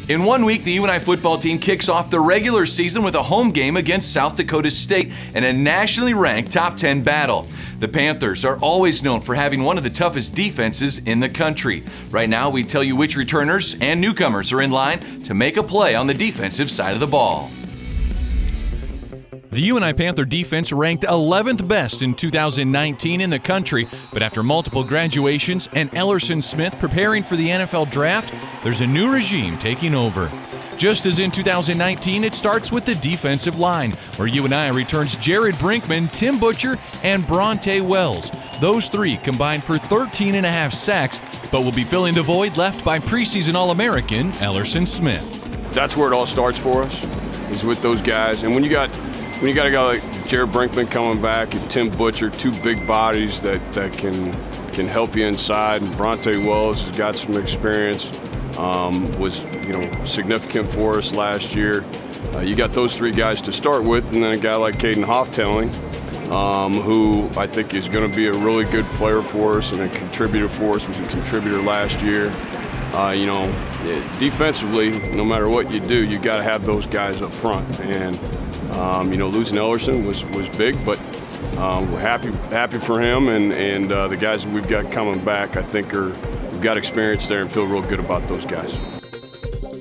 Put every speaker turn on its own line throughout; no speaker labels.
In 1 week, the UNI football team kicks off the regular season with a home game against South Dakota State in a nationally ranked top 10 battle. The Panthers are always known for having one of the toughest defenses in the country. Right now, we tell you which returners and newcomers are in line to make a play on the defensive side of the ball. The UNI Panther defense ranked 11th best in 2019 in the country, but after multiple graduations and Ellerson Smith preparing for the NFL draft, there's a new regime taking over. Just as in 2019, it starts with the defensive line, where UNI returns Jared Brinkman, Tim Butcher, and Bronte Wells. Those three combined for 13.5 sacks, but will be filling the void left by preseason All-American Ellerson Smith.
That's where it all starts for us, is with those guys. And when you got a guy like Jared Brinkman coming back and Tim Butcher, two big bodies that can help you inside, and Bronte Wells has got some experience, was significant for us last year. You got those three guys to start with, and then a guy like Caden Hoftelling, who I think is going to be a really good player for us and a contributor for us. Was a contributor last year. Defensively, no matter what you do, you got to have those guys up front. And losing Ellerson was big, but we're happy for him, and the guys that we've got coming back, I think we've got experience there and feel real good about those guys.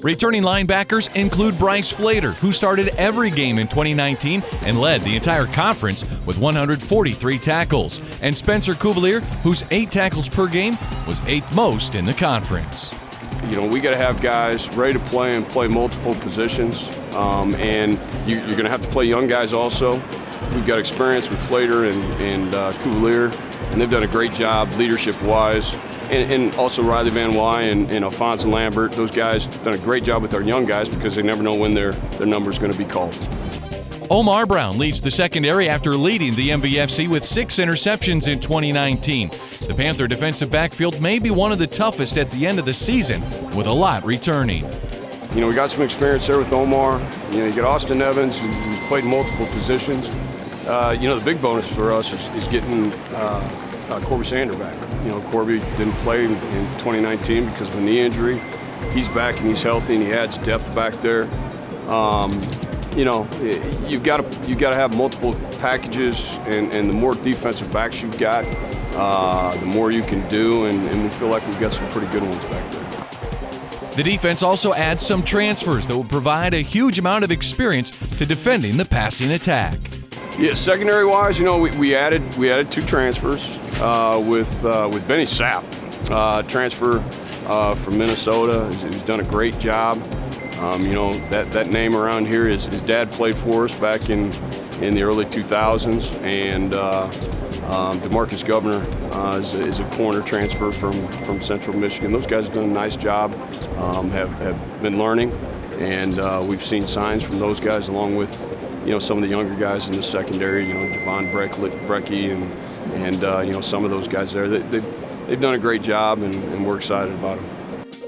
Returning linebackers include Bryce Flater, who started every game in 2019 and led the entire conference with 143 tackles, and Spencer Cuvalier, whose 8 tackles per game was 8th most in the conference.
We got to have guys ready to play and play multiple positions, and you're going to have to play young guys also. We've got experience with Flater and Cuvalier, and they've done a great job leadership-wise. And also Riley Van Wy and Alphonso Lambert, those guys done a great job with our young guys because they never know when their number is going to be called.
Omar Brown leads the secondary after leading the MVFC with 6 interceptions in 2019. The Panther defensive backfield may be one of the toughest at the end of the season, with a lot returning.
We got some experience there with Omar. You got Austin Evans, who's played multiple positions. The big bonus for us is getting Corby Sander back. Corby didn't play in 2019 because of a knee injury. He's back and he's healthy and he adds depth back there. You've got to have multiple packages, and the more defensive backs you've got, the more you can do, and we feel like we've got some pretty good ones back there.
The defense also adds some transfers that will provide a huge amount of experience to defending the passing attack.
Yeah, secondary-wise, we added 2 transfers with Benny Sapp, transfer from Minnesota, who's done a great job. That name around here, his dad played for us back in the early 2000s, and DeMarcus Governor is a corner transfer from Central Michigan. Those guys have done a nice job, have been learning, and we've seen signs from those guys along with some of the younger guys in the secondary, Javon Brecky and some of those guys there. They've done a great job, and we're excited about them.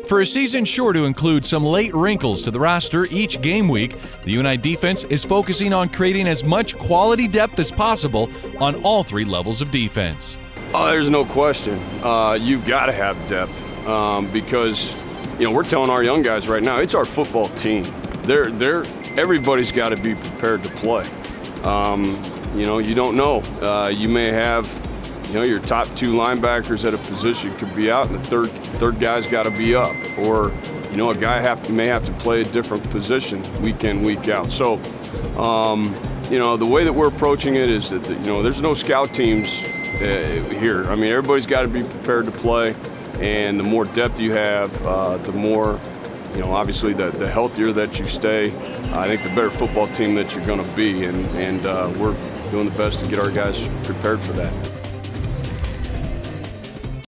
For a season sure to include some late wrinkles to the roster each game week, the UNI defense is focusing on creating as much quality depth as possible on all 3 levels of defense.
There's no question. You've got to have depth because we're telling our young guys right now, it's our football team. Everybody's got to be prepared to play. You don't know. You may have your top 2 linebackers at a position could be out, and the third guy's got to be up, or a guy may have to play a different position week in, week out. So the way that we're approaching it is that there's no scout teams here. I mean, everybody's got to be prepared to play, and the more depth you have, the more obviously the healthier that you stay. I think the better football team that you're going to be, and we're doing the best to get our guys prepared for that.